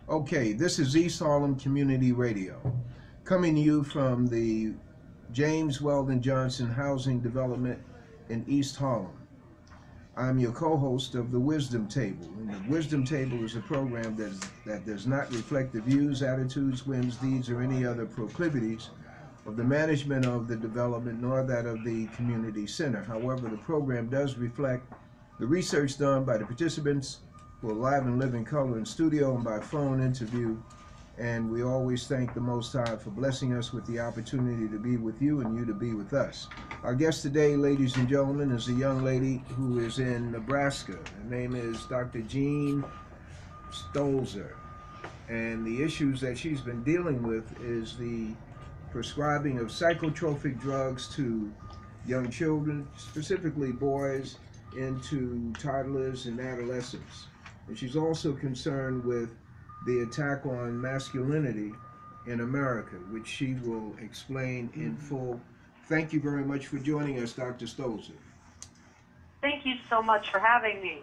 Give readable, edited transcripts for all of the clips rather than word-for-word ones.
Okay, this is East Harlem Community Radio, coming to you from the James Weldon Johnson Housing Development in East Harlem. I'm your co-host of the Wisdom Table. And the Wisdom Table is a program that does not reflect the views, attitudes, whims, deeds, or any other proclivities of the management of the development, nor that of the community center. However, the program does reflect the research done by the participants who are live and live in color in studio and by phone interview. And we always thank the Most High for blessing us with the opportunity to be with you and you to be with us. Our guest today, ladies and gentlemen, is a young lady who is in Nebraska. Her name is Dr. Jeanne Stolzer. And the issues that she's been dealing with is the prescribing of psychotropic drugs to young children, specifically boys, into toddlers and adolescents. And she's also concerned with the attack on masculinity in America, which she will explain in full. Thank you very much for joining us, Dr. Stolzer. Thank you so much for having me.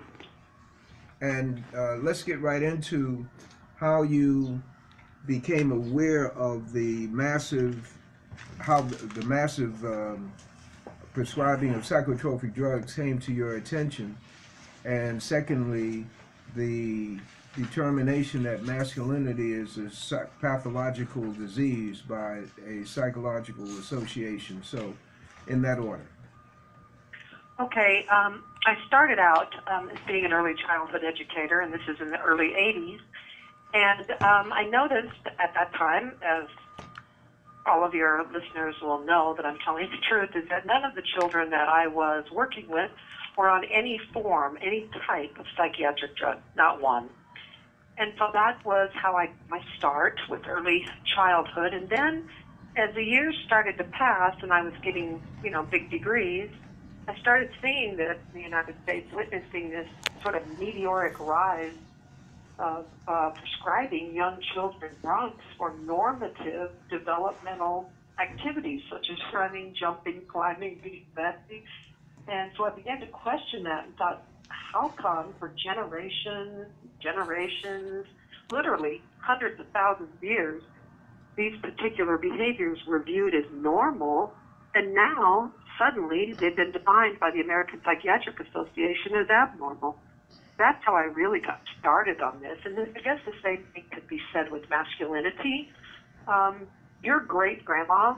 And let's get right into how you became aware of the massive prescribing of psychotropic drugs came to your attention, and secondly, the determination that masculinity is a pathological disease by a psychological association. So, in that order. Okay, I started out as being an early childhood educator, and this is in the early 80s, and I noticed at that time, as all of your listeners will know that I'm telling the truth, is that none of the children that I was working with were on any form, any type of psychiatric drug, not one. And so that was how my start with early childhood. And then as the years started to pass and I was getting, big degrees, I started seeing this in the United States, witnessing this sort of meteoric rise of prescribing young children drugs for normative developmental activities such as running, jumping, climbing, being messy. And so I began to question that and thought, how come for generations, literally hundreds of thousands of years, these particular behaviors were viewed as normal, and now suddenly they've been defined by the American Psychiatric Association as abnormal? That's how I really got started on this. And I guess the same thing could be said with masculinity. Your great-grandma,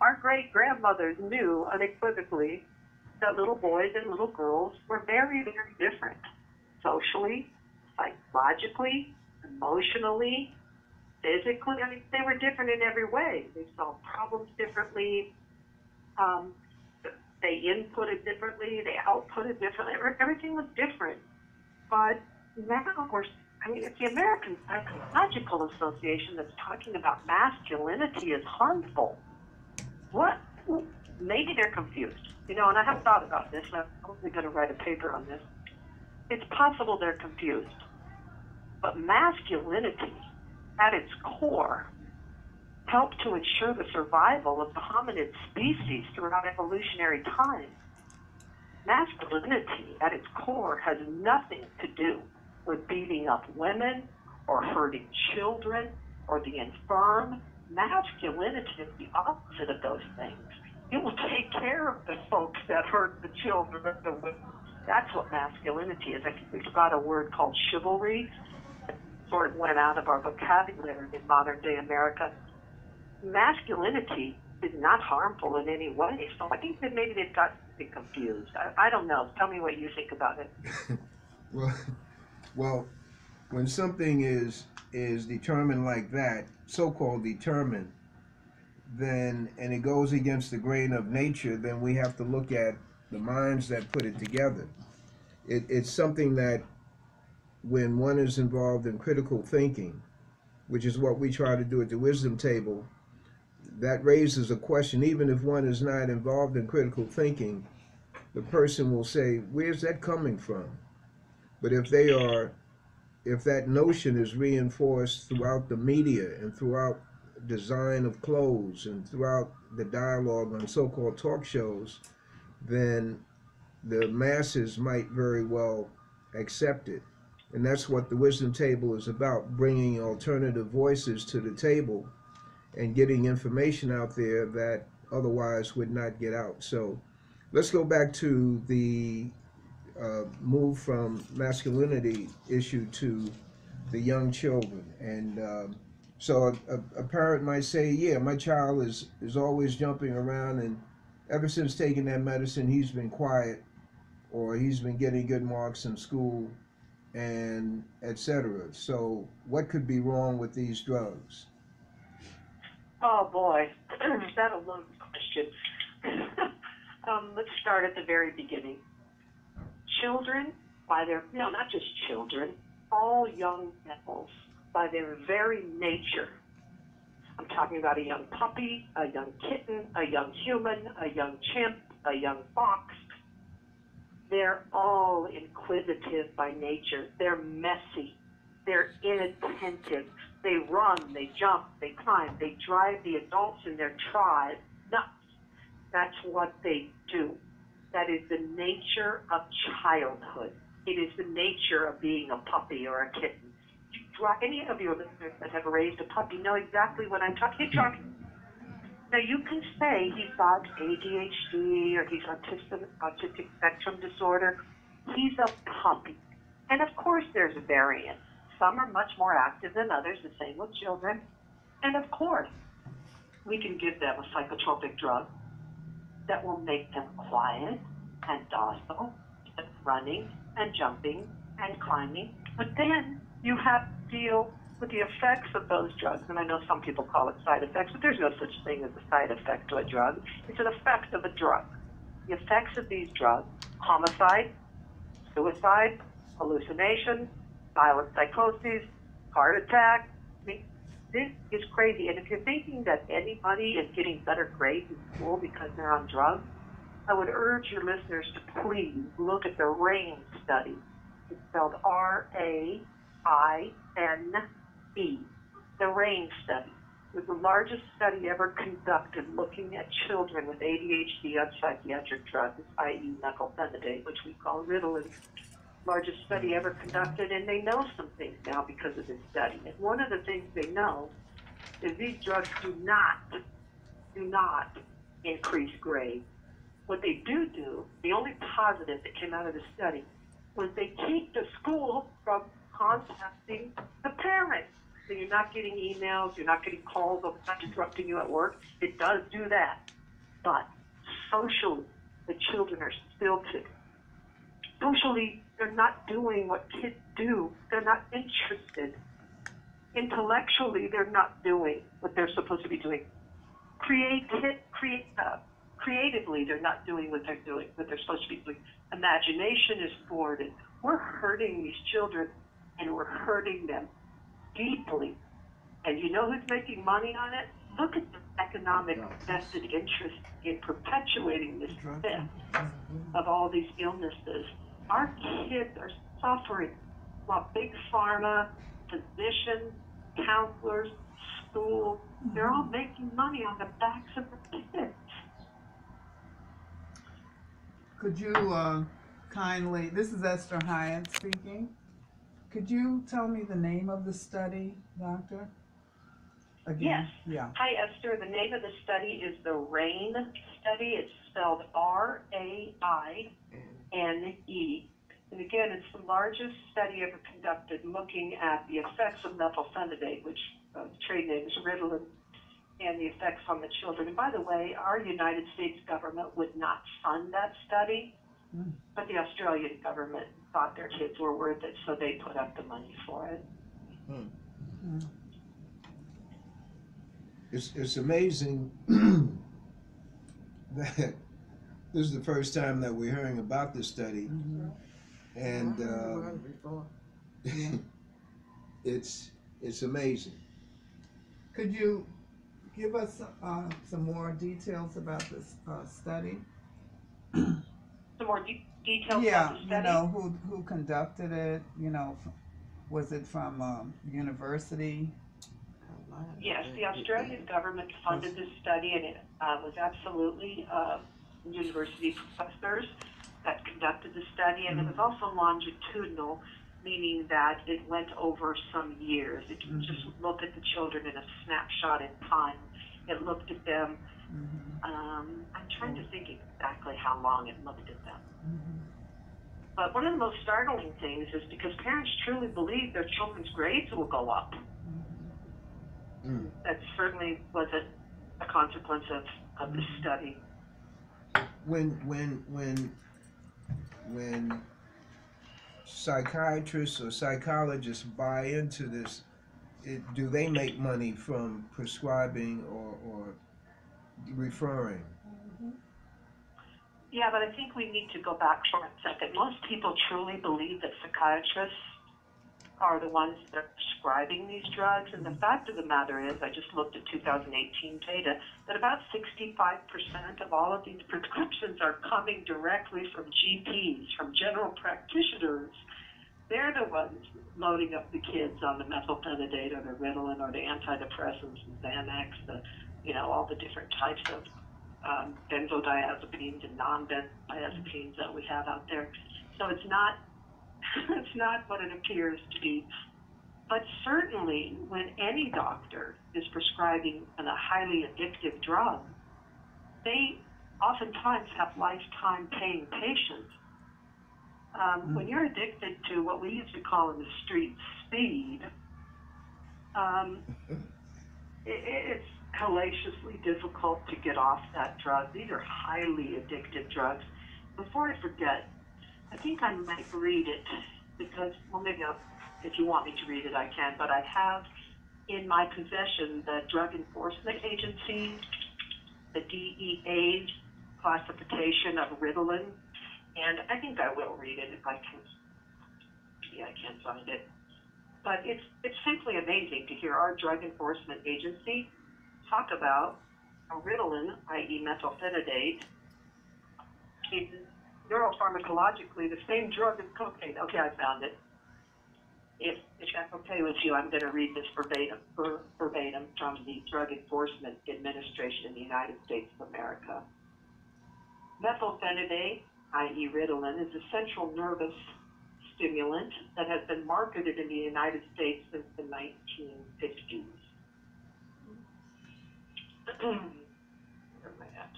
our great-grandmothers knew unequivocally that little boys and little girls were very, very different. Socially, psychologically, emotionally, physically. I mean, they were different in every way. They solved problems differently. They inputted differently. They outputted differently. Everything was different. But now it's the American Psychological Association that's talking about masculinity as harmful. What? Maybe they're confused. And I have thought about this, and I'm probably going to write a paper on this. It's possible they're confused. But masculinity, at its core, helped to ensure the survival of the hominid species throughout evolutionary time. Masculinity, at its core, has nothing to do with beating up women or hurting children or the infirm. Masculinity is the opposite of those things. It will take care of the folks that hurt the children and the women. That's what masculinity is. I think we've got a word called chivalry that sort of went out of our vocabulary in modern day America. Masculinity is not harmful in any way. So I think that maybe they've got to be confused. I don't know. Tell me what you think about it. Well, when something is determined like that, so-called determined, then, and it goes against the grain of nature, then we have to look at the minds that put it together. It's something that when one is involved in critical thinking, which is what we try to do at the Wisdom Table, that raises a question. Even if one is not involved in critical thinking, the person will say, where's that coming from? But if that notion is reinforced throughout the media and throughout design of clothes and throughout the dialogue on so-called talk shows, then the masses might very well accept it. And that's what the wisdom table is about, bringing alternative voices to the table and getting information out there that otherwise would not get out. So let's go back to the move from masculinity issue to the young children. And so a parent might say, yeah, my child is always jumping around, and ever since taking that medicine, he's been quiet, or he's been getting good marks in school, and etc. So what could be wrong with these drugs? Oh boy, is that a loaded question? Let's start at the very beginning. Children, by their, no, not just children, all young animals, by their very nature, I'm talking about a young puppy, a young kitten, a young human, a young chimp, a young fox, they're all inquisitive by nature. They're messy. They're inattentive. They run, they jump, they climb, they drive the adults in their tribe nuts. That's what they do. That is the nature of childhood. It is the nature of being a puppy or a kitten. Any of your listeners that have raised a puppy know exactly what I'm talking about. Now, you can say he's got ADHD or he's autistic spectrum disorder. He's a puppy. And of course, there's a variance. Some are much more active than others, the same with children. And of course, we can give them a psychotropic drug that will make them quiet and docile and running and jumping and climbing. But then you have to deal with the effects of those drugs. And I know some people call it side effects, but there's no such thing as a side effect to a drug. It's an effect of a drug. The effects of these drugs: homicide, suicide, hallucination, violent psychoses, heart attack. I mean, this is crazy. And if you're thinking that anybody is getting better grades in school because they're on drugs, I would urge your listeners to please look at the RAIN study. It's spelled R-A-I-N-E. The RAIN study was the largest study ever conducted looking at children with ADHD on psychiatric drugs, i.e. methylphenidate, which we call Ritalin. Largest study ever conducted, and they know some things now because of this study. And one of the things they know is these drugs do not increase grades. What they do, the only positive that came out of the study, was they keep the school from contacting the parents. So you're not getting emails, you're not getting calls, it's not disrupting you at work. It does do that. But socially, the children are stilted. Socially, they're not doing what kids do. They're not interested. Intellectually, they're not doing what they're supposed to be doing. Creatively, they're not doing what they're supposed to be doing. Imagination is thwarted. We're hurting these children, and we're hurting them deeply. And you know who's making money on it? Look at the economic vested interest in perpetuating this theft of all these illnesses. Our kids are suffering while big pharma, physicians, counselors, schools, they're all making money on the backs of the kids. Could you kindly, this is Esther Hyatt speaking. Could you tell me the name of the study, Doctor? Again? Yes. Yeah. Hi, Esther. The name of the study is the RAIN study. It's spelled R-A-I-N-E. And again, it's the largest study ever conducted looking at the effects of methylphenidate, which the trade name is Ritalin, and the effects on the children. And by the way, our United States government would not fund that study, but the Australian government thought their kids were worth it, so they put up the money for it. It's amazing that this is the first time that we're hearing about this study, and it's amazing. Could you give us some more details about this study? Some more details Yeah, about the study? you know, who conducted it, you know, was it from university? Yes, the Australian government funded this study, and it was absolutely university professors that conducted the study, and it was also longitudinal. meaning that it went over some years. It didn't just look at the children in a snapshot in time. It looked at them. I'm trying to think exactly how long it looked at them. But one of the most startling things is because parents truly believe their children's grades will go up. That certainly was a consequence of the study. When psychiatrists or psychologists buy into this, do they make money from prescribing or referring? Yeah, but I think we need to go back for a second. Most people truly believe that psychiatrists are the ones that are prescribing these drugs, and the fact of the matter is, I just looked at 2018 data, that about 65% of all of these prescriptions are coming directly from GPs, from general practitioners. They're the ones loading up the kids on the methylphenidate or the Ritalin or the antidepressants, the Xanax, all the different types of benzodiazepines and non-benzodiazepines that we have out there. So it's not what it appears to be. But certainly when any doctor is prescribing a highly addictive drug, they oftentimes have lifetime paying patients. When you're addicted to what we used to call in the street speed, it's hellaciously difficult to get off that drug. These are highly addictive drugs. Before I forget, I think I might read it because, well, maybe if you want me to read it, I can, but I have in my possession the Drug Enforcement Agency, the DEA classification of Ritalin, and I think I will read it if I can. Yeah, I can't find it. But it's simply amazing to hear our Drug Enforcement Agency talk about a Ritalin, i.e. methylphenidate, is neuropharmacologically the same drug as cocaine. Okay, I found it. If that's okay with you, I'm going to read this verbatim from the Drug Enforcement Administration in the United States of America. Methylphenidate, i.e. Ritalin, is a central nervous stimulant that has been marketed in the United States since the 1950s. Where am I at?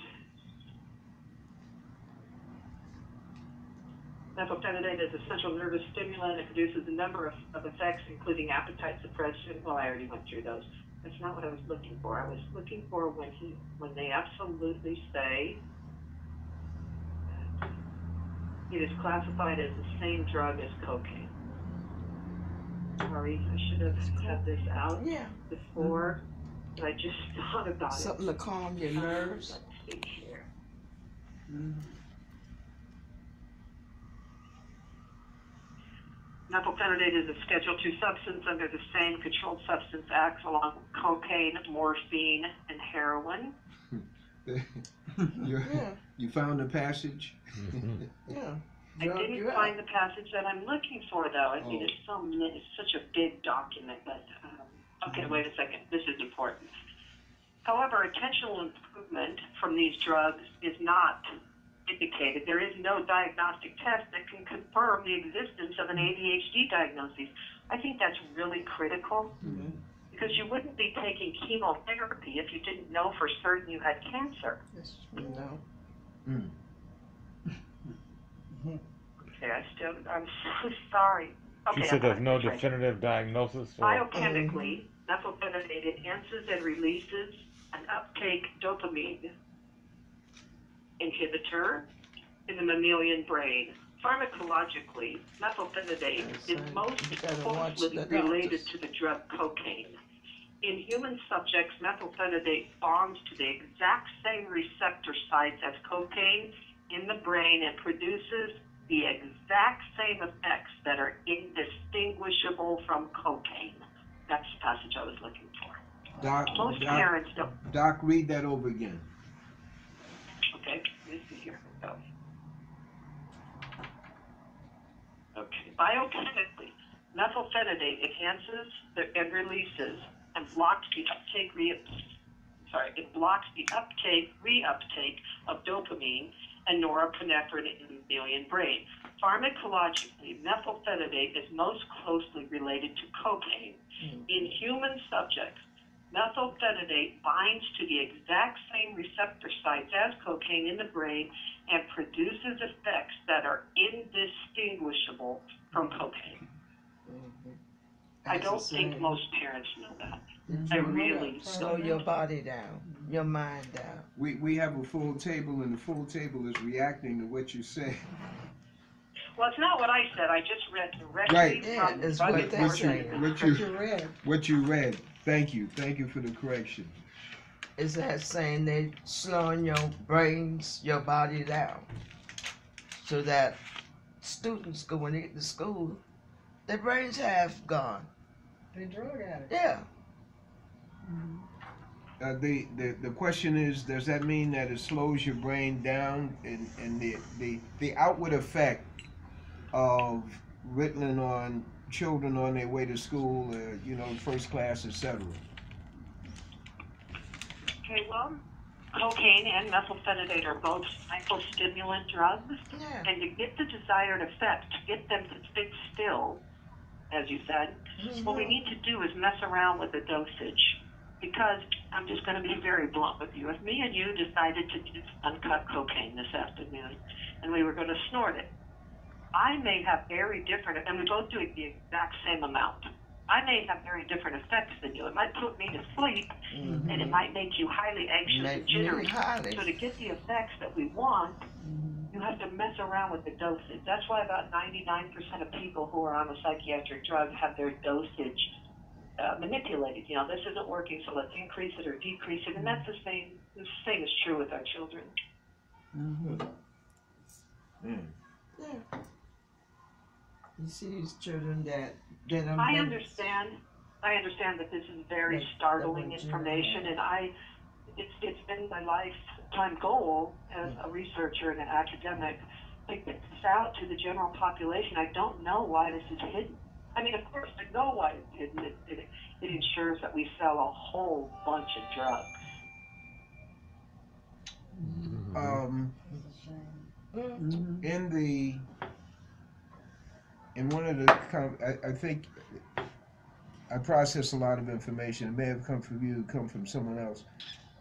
Methylphenidate is a central nervous stimulant. It produces a number of effects, including appetite suppression. Well, I already went through those. That's not what I was looking for. I was looking for when they absolutely say it is classified as the same drug as cocaine. Sorry, I should have had this out before, but I just thought about something to calm your nerves. Let's see here. Methylphenidate is a Schedule II substance under the same Controlled Substance Act along with cocaine, morphine, and heroin. You found the passage? Yeah. I didn't find the passage that I'm looking for, though. I mean, it's such a big document, but, okay, wait a second. This is important. However, attentional improvement from these drugs is not indicated. There is no diagnostic test that can confirm the existence of an ADHD diagnosis. I think that's really critical because you wouldn't be taking chemotherapy if you didn't know for certain you had cancer. Yes, no. Okay, I'm so sorry. Okay, She said there's no definitive diagnosis. Biochemically, methylphenidate enhances and releases an uptake dopamine inhibitor in the mammalian brain. Pharmacologically, methylphenidate is most closely related to the drug cocaine. In human subjects, methylphenidate bonds to the exact same receptor sites as cocaine in the brain and produces the exact same effects that are indistinguishable from cocaine. That's the passage I was looking for. Most parents don't. Doc, read that over again. Okay, let me see here. Go. Okay, biochemically, methylphenidate enhances and releases and blocks the uptake, reuptake of dopamine and norepinephrine in the mammalian brain. Pharmacologically, methylphenidate is most closely related to cocaine. In human subjects, methylphenidate binds to the exact same receptor sites as cocaine in the brain and produces effects that are indistinguishable from cocaine. I don't think most parents know that. I really slow your body down, your mind down. We have a full table, and the full table is reacting to what you say. Well, it's not what I said. I just read directly Right. from It's the what they're saying. What you read. Thank you for the correction. Is that saying they slowing your brains, your body down, so that students go when they get to school, their brains have gone. They drug addicts. Yeah. The question is, does that mean that it slows your brain down, and the outward effect of Ritalin on children on their way to school, first class, etc.? Okay, well, cocaine and methylphenidate are both psychostimulant drugs, and to get the desired effect, to get them to sit still, as you said, what we need to do is mess around with the dosage. Because I'm just going to be very blunt with you. If me and you decided to do uncut cocaine this afternoon, and we were going to snort it, I may have very different, and we both do it the exact same amount. I may have very different effects than you. It might put me to sleep, and it might make you highly anxious and jittery. So to get the effects that we want, you have to mess around with the dosage. That's why about 99% of people who are on a psychiatric drug have their dosage manipulated. This isn't working, so let's increase it or decrease it. And that's the same is true with our children. Yeah. You see these children that get them. I understand that this is very startling information, and it's been my lifetime goal as a researcher and an academic to get this out to the general population. I don't know why this is hidden. I mean, of course, I know why it's hidden. It ensures that we sell a whole bunch of drugs. In one of the, I think I process a lot of information. It may have come from you, come from someone else.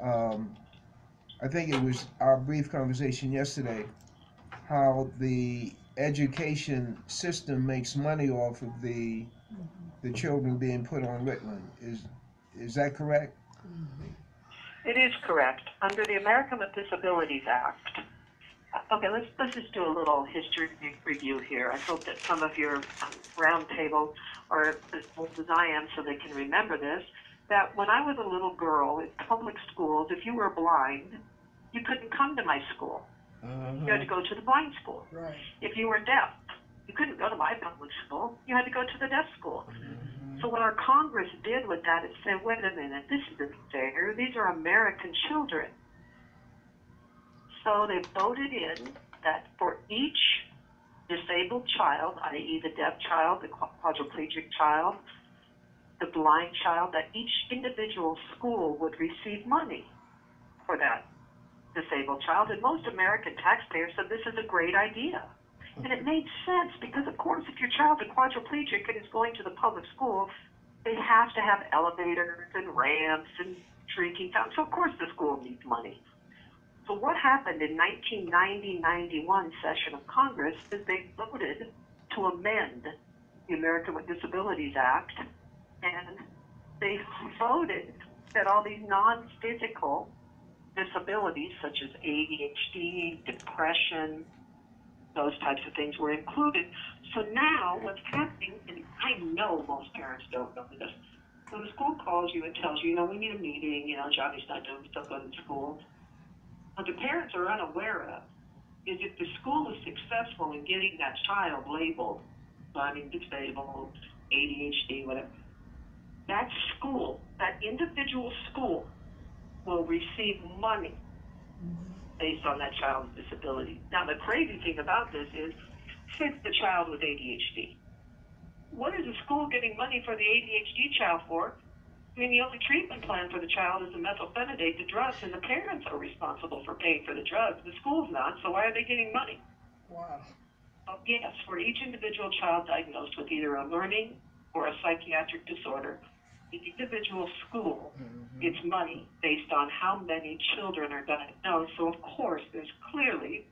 I think it was our brief conversation yesterday, how the education system makes money off of the children being put on Ritalin. Is that correct? It is correct. Under the American with Disabilities Act. Okay, let's just do a little history review here. I hope that some of your roundtable are as old as I am so they can remember this, that when I was a little girl in public schools, if you were blind, you couldn't come to my school. You had to go to the blind school. Right. If you were deaf, you couldn't go to my public school. You had to go to the deaf school. So what our Congress did with that is say, wait a minute, this isn't fair. These are American children. So they voted in that for each disabled child, i.e. the deaf child, the quadriplegic child, the blind child, that each individual school would receive money for that disabled child. And most American taxpayers said this is a great idea. And it made sense because, of course, if your child is quadriplegic and is going to the public school, they have to have elevators and ramps and drinking fountains. So, of course, the school needs money. So what happened in 1990-91 session of Congress is they voted to amend the American with Disabilities Act, and they voted that all these non-physical disabilities such as ADHD, depression, those types of things were included. So now what's happening, and I know most parents don't know this, when the school calls you and tells you, we need a meeting, Johnny's not doing stuff in school, what the parents are unaware of is if the school is successful in getting that child labeled, learning disabled, ADHD, whatever, that school, that individual school will receive money based on that child's disability. Now, the crazy thing about this is, since the child with ADHD, what is the school getting money for the ADHD child for? I mean, the only treatment plan for the child is the methylphenidate, the drugs, and the parents are responsible for paying for the drugs. The school's not, so why are they getting money? Wow. Yes, for each individual child diagnosed with either a learning or a psychiatric disorder, the individual school gets money based on how many children are diagnosed. So, of course, there's clearly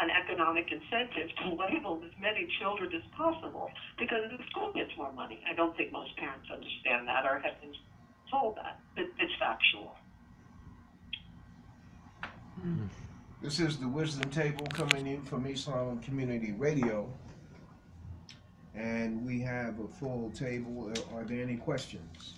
an economic incentive to label as many children as possible because the school gets more money. I don't think most parents understand that or have been told that. It's factual. This is the Wisdom Table coming in from East Harlem Community Radio. And we have a full table. Are there any questions?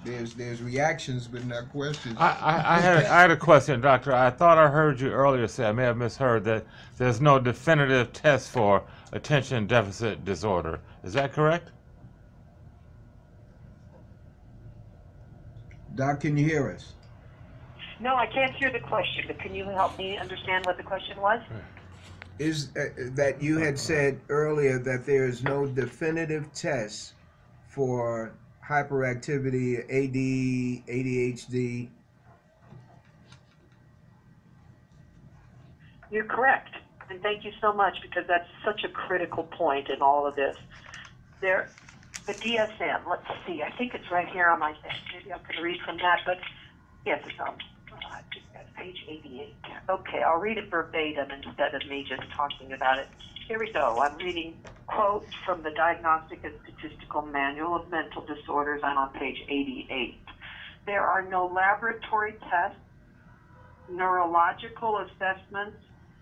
There's reactions, but not questions. I had a question, Doctor. I thought I heard you earlier say, I may have misheard, that there's no definitive test for attention deficit disorder. Is that correct? Doc, can you hear us? No, I can't hear the question, but can you help me understand what the question was? Is that you had said earlier that there is no definitive test for hyperactivity, AD, ADHD? You're correct, and thank you so much because that's such a critical point in all of this. The DSM, let's see, I think it's right here on my desk. Maybe I can read from that, but yes, it's on page 88. Okay, I'll read it verbatim instead of me just talking about it. Here we go. I'm reading quotes from the Diagnostic and Statistical Manual of Mental Disorders. I'm on page 88. There are no laboratory tests, neurological assessments,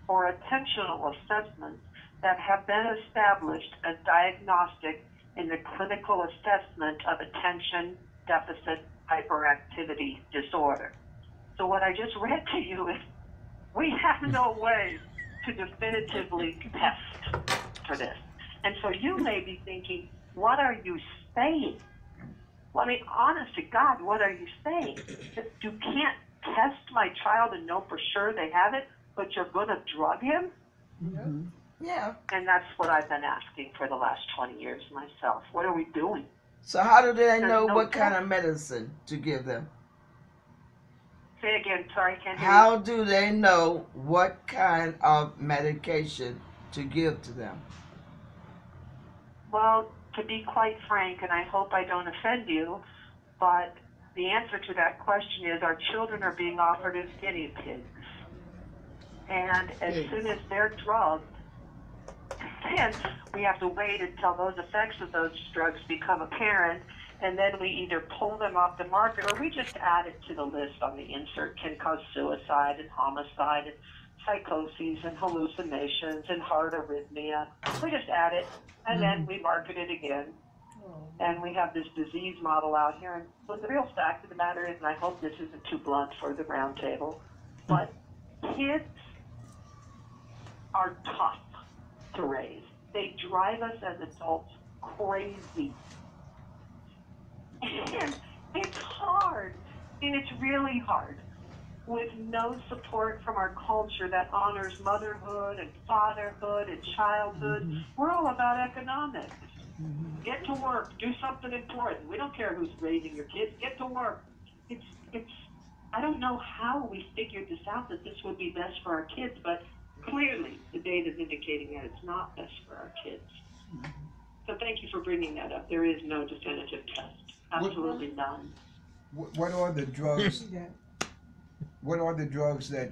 or attentional assessments that have been established as diagnostic in the clinical assessment of attention deficit hyperactivity disorder. So what I just read to you is we have no way to definitively test for this. And so you may be thinking, what are you saying? Well, I mean, honest to God, what are you saying? That you can't test my child and know for sure they have it, but you're going to drug him? Mm-hmm. Yeah. And that's what I've been asking for the last 20 years myself. What are we doing? So how do they There's know no what kind test. of medicine to give them? Say again, sorry, can't hear you. How do they know what kind of medication to give to them? Well, to be quite frank, and I hope I don't offend you, but the answer to that question is our children are being offered as guinea pigs. And as soon as they're drugged, then we have to wait until those effects of those drugs become apparent, and then we either pull them off the market or we just add it to the list on the insert. Can cause suicide and homicide and psychoses and hallucinations and heart arrhythmia. We just add it, and then we market it again. And we have this disease model out here. And but the real fact of the matter is, and I hope this isn't too blunt for the roundtable, but kids are tough to raise. They drive us as adults crazy. And it's hard. And it's really hard. With no support from our culture that honors motherhood and fatherhood and childhood, we're all about economics. Get to work, do something important. We don't care who's raising your kids. Get to work. It's. I don't know how we figured this out that this would be best for our kids, but clearly the data is indicating that it's not best for our kids. So thank you for bringing that up. There is no definitive test. Absolutely none. What are the drugs? What are the drugs that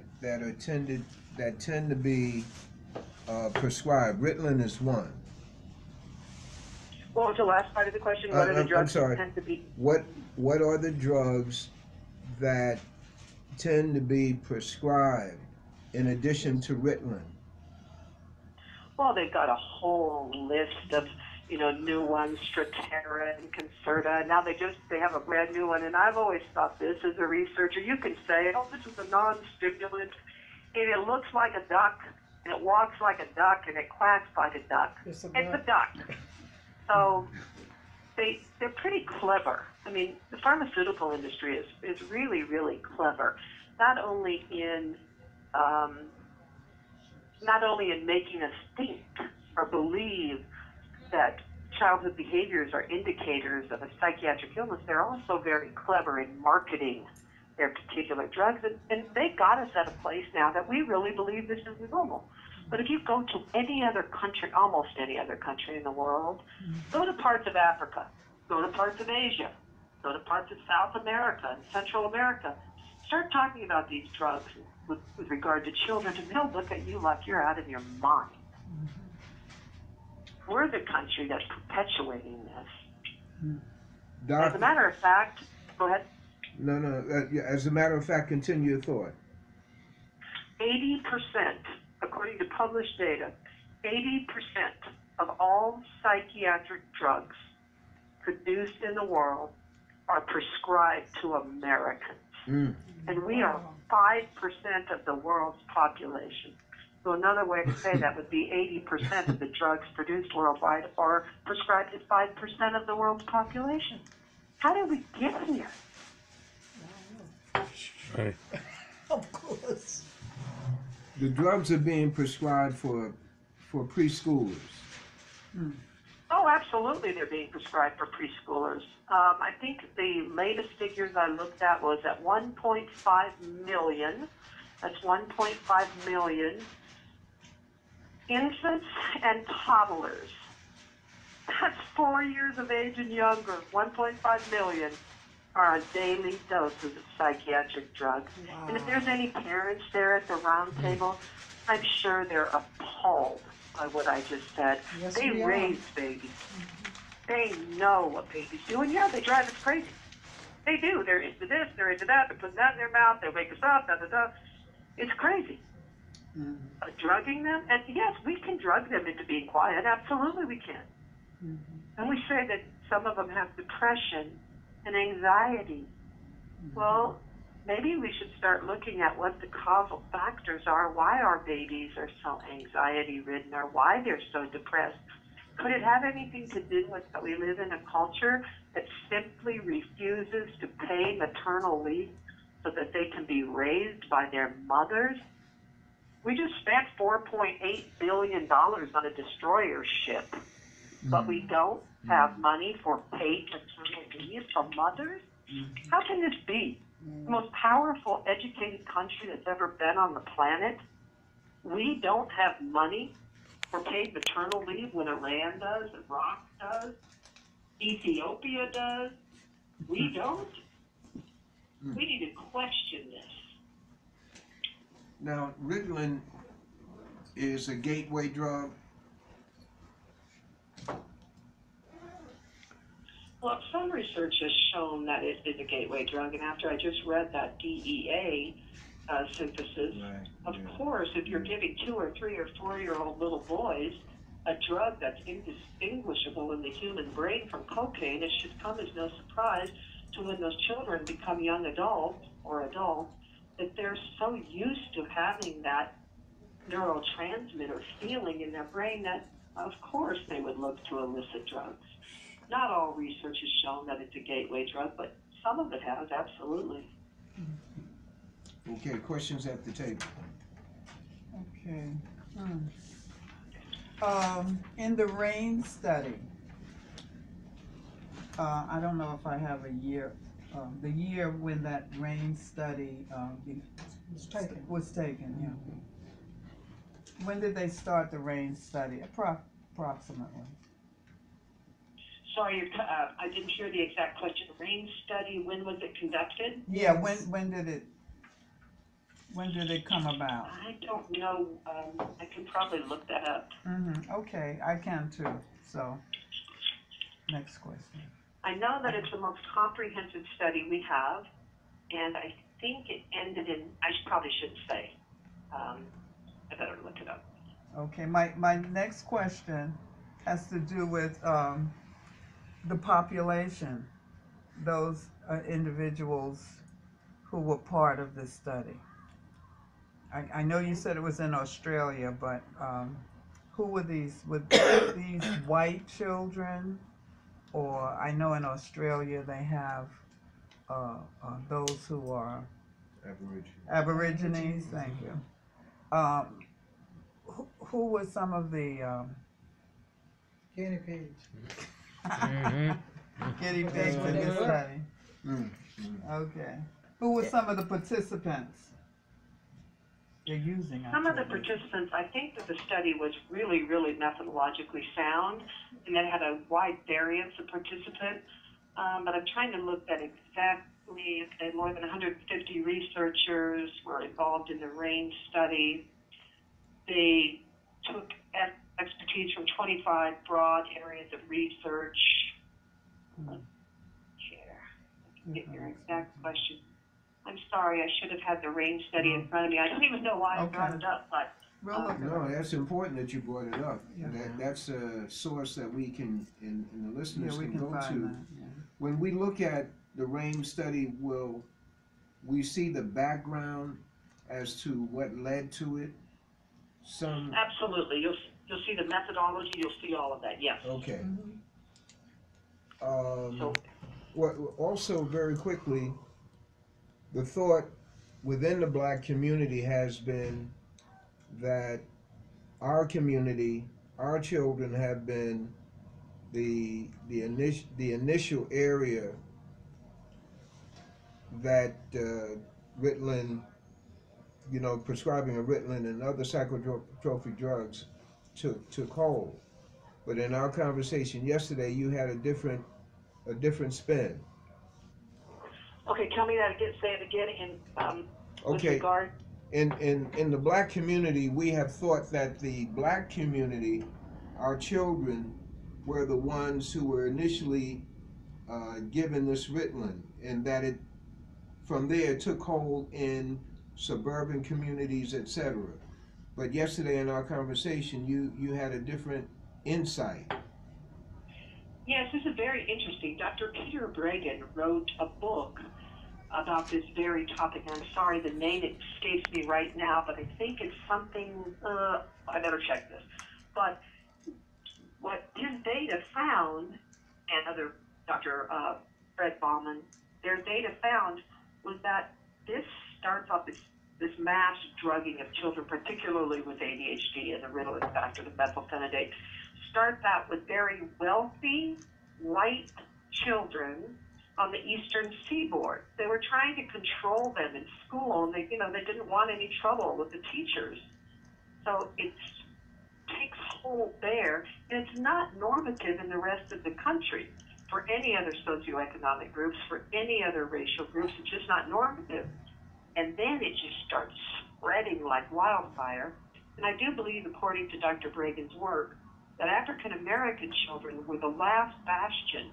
tend to be prescribed? Ritalin is one. What was the last part of the question? What are the drugs that tend to be? What are the drugs that tend to be prescribed in addition to Ritalin? Well, they've got a whole list of, new ones, Strattera and Concerta. Now they have a brand new one, and I've always thought this as a researcher. You can say, oh, this is a non-stimulant, and it looks like a duck, and it walks like a duck, and it quacks like a duck. It's a duck. So they're pretty clever. I mean, the pharmaceutical industry is really, really clever. Not only in making us think or believe that childhood behaviors are indicators of a psychiatric illness, they're also very clever in marketing their particular drugs, and they got us at a place now that we really believe this is normal. But if you go to any other country, almost any other country in the world, go to parts of Africa, go to parts of Asia, go to parts of South America and Central America, start talking about these drugs with regard to children, and they'll look at you like you're out of your mind. We're the country that's perpetuating this. As a matter of fact, go ahead. No. As a matter of fact, continue your thought. 80%, according to published data, 80% of all psychiatric drugs produced in the world are prescribed to Americans. And we are 5% of the world's population. So another way to say that would be 80% of the drugs produced worldwide are prescribed to 5% of the world's population. How did we get here? Right. Of course. The drugs are being prescribed for preschoolers. Oh, absolutely, they're being prescribed for preschoolers. I think the latest figures I looked at was at 1.5 million. That's 1.5 million infants and toddlers. That's 4 years of age and younger. 1.5 million are on daily doses of psychiatric drugs. Wow. And if there's any parents there at the roundtable, I'm sure they're appalled by what I just said. Yes, They we are. raise babies. They know what babies do, and yeah, they drive us crazy. They do. They're into this, they're into that, they're putting that in their mouth, they wake us up, da-da-da. It's crazy. Drugging them, and yes, we can drug them into being quiet. Absolutely we can. And we say that some of them have depression and anxiety. Well, maybe we should start looking at what the causal factors are, why our babies are so anxiety-ridden or why they're so depressed. Could it have anything to do with that we live in a culture that simply refuses to pay maternal leave so that they can be raised by their mothers? We just spent $4.8 billion on a destroyer ship, but we don't have money for paid maternal leave for mothers? How can this be? The most powerful, educated country that's ever been on the planet, we don't have money for paid maternal leave when Iran does, Iraq does, Ethiopia does. We don't. We need to question this. Now, Ritalin is a gateway drug. Well, some research has shown that it is a gateway drug, and after I just read that DEA synthesis, of course, if you're giving 2 or 3 or 4-year-old little boys a drug that's indistinguishable in the human brain from cocaine, it should come as no surprise to when those children become young adults or adults that they're so used to having that neurotransmitter feeling in their brain that, of course, they would look to illicit drugs. Not all research has shown that it's a gateway drug, but some of it has, absolutely. Okay, questions at the table. Okay. In the RAIN study, I don't know if I have a year, the year when that RAIN study was taken, yeah. When did they start the RAIN study, approximately? Sorry, I didn't hear the exact question. The RAIN study, when was it conducted? Yeah, when did it come about? I don't know. I can probably look that up. Okay, I can too. So, next question. I know that it's the most comprehensive study we have, and I think it ended in, probably shouldn't say. I better look it up. Okay, my next question has to do with the population, those individuals who were part of this study. I know you said it was in Australia, but who were these? Were these white children? Or I know in Australia they have those who are Aborigines. Thank you. Who were some of the guinea pigs? Guinea pigs in this study? Okay. Who were some of the participants they're using? Some of the actually? participants, I think that the study was really, really methodologically sound, and it had a wide variance of participants. But I'm trying to look at exactly if they more than 150 researchers were involved in the range study. They took expertise from 25 broad areas of research. Here, I can get your exact question. I'm sorry, I should have had the range study in front of me. I don't even know why I brought it up, but We'll look it No, up. that's important that you brought it up. Yeah. That's a source that we can, and the listeners Yeah, we can can go find to. that. Yeah. When we look at the range study, will we see the background as to what led to it? absolutely, you'll see the methodology. You'll see all of that. Yes. Okay. So Also, very quickly, the thought within the black community has been that our community, our children have been the initial area that Ritalin, prescribing of Ritalin and other psychotropic drugs took hold. But in our conversation yesterday, you had a different spin. okay, tell me that again. Say it again. With Okay. regard. In the black community, we have thought that the black community, our children, were the ones who were initially given this Ritalin, and that it from there took hold in suburban communities, etc. But yesterday in our conversation, you had a different insight. Yes, this is very interesting. Dr. Peter Bregan wrote a book about this very topic. And I'm sorry, the name escapes me right now, but I think it's something, I better check this. But what his data found, and other Dr. Fred Bauman, their data found was that this starts off this mass drugging of children, particularly with ADHD and the Ritalin factor, the methylphenidate, starts out with very wealthy white children on the eastern seaboard. They were trying to control them in school, and they didn't want any trouble with the teachers. So it takes hold there, and it's not normative in the rest of the country for any other socioeconomic groups, for any other racial groups. It's just not normative. And then it just starts spreading like wildfire. And I do believe, according to Dr. Bregan's work, that African American children were the last bastion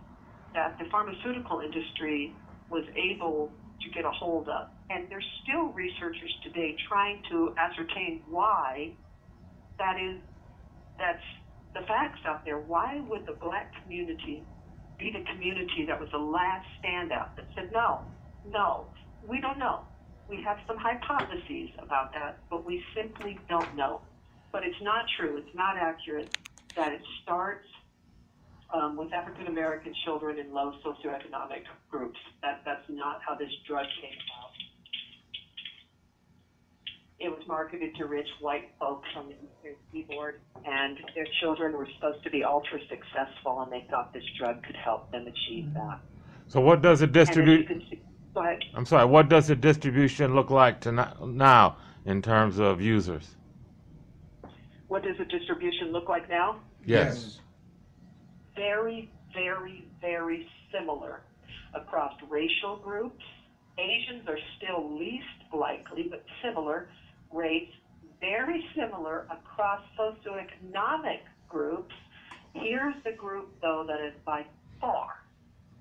that the pharmaceutical industry was able to get a hold of. And there's still researchers today trying to ascertain why that is. That's the facts out there. Why would the black community be the community that was the last standout that said, no, we don't know. We have some hypotheses about that, but we simply don't know. But it's not true, it's not accurate that it starts with African American children in low socioeconomic groups. That's not how this drug came about. It was marketed to rich white folks on the eastern seaboard, and their children were supposed to be ultra successful, and they thought this drug could help them achieve that. So what does the Go ahead. I'm sorry, what does the distribution look like to now in terms of users? What does the distribution look like now? Yes. Very, very, very similar across racial groups. Asians are still least likely, but similar rates. Very similar across socioeconomic groups. Here's the group, though, that is by far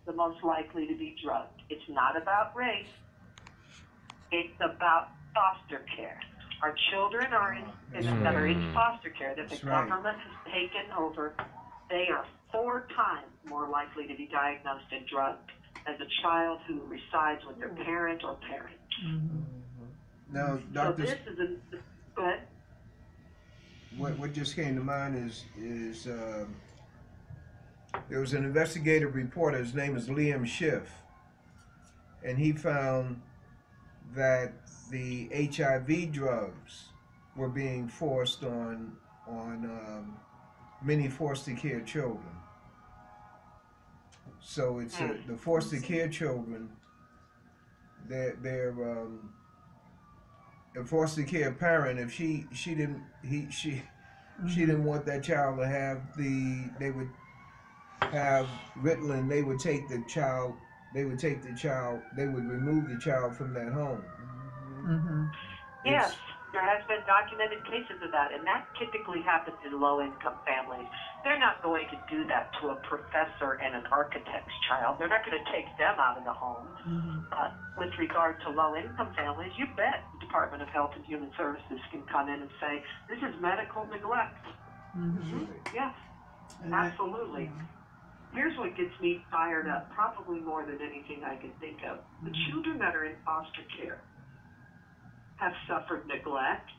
the most likely to be drugged. It's not about race. It's about foster care. Our children are that are in foster care that the government has taken over. They are 4 times more likely to be diagnosed and drugged as a child who resides with their parent or parents. Now, Dr. So this is go ahead. What just came to mind is there was an investigative reporter. His name is Liam Schiff, and he found that the HIV drugs were being forced on many foster care children. So it's the foster care children a foster care parent, if she didn't want that child to have they would have Ritalin, they would remove the child from that home. Mm-hmm. Yes, there has been documented cases of that, and that typically happens in low-income families. They're not going to do that to a professor and an architect's child. They're not going to take them out of the home. But with regard to low-income families, you bet the Department of Health and Human Services can come in and say, this is medical neglect. Yes, absolutely. Here's what gets me fired up, probably more than anything I can think of. The children that are in foster care have suffered neglect,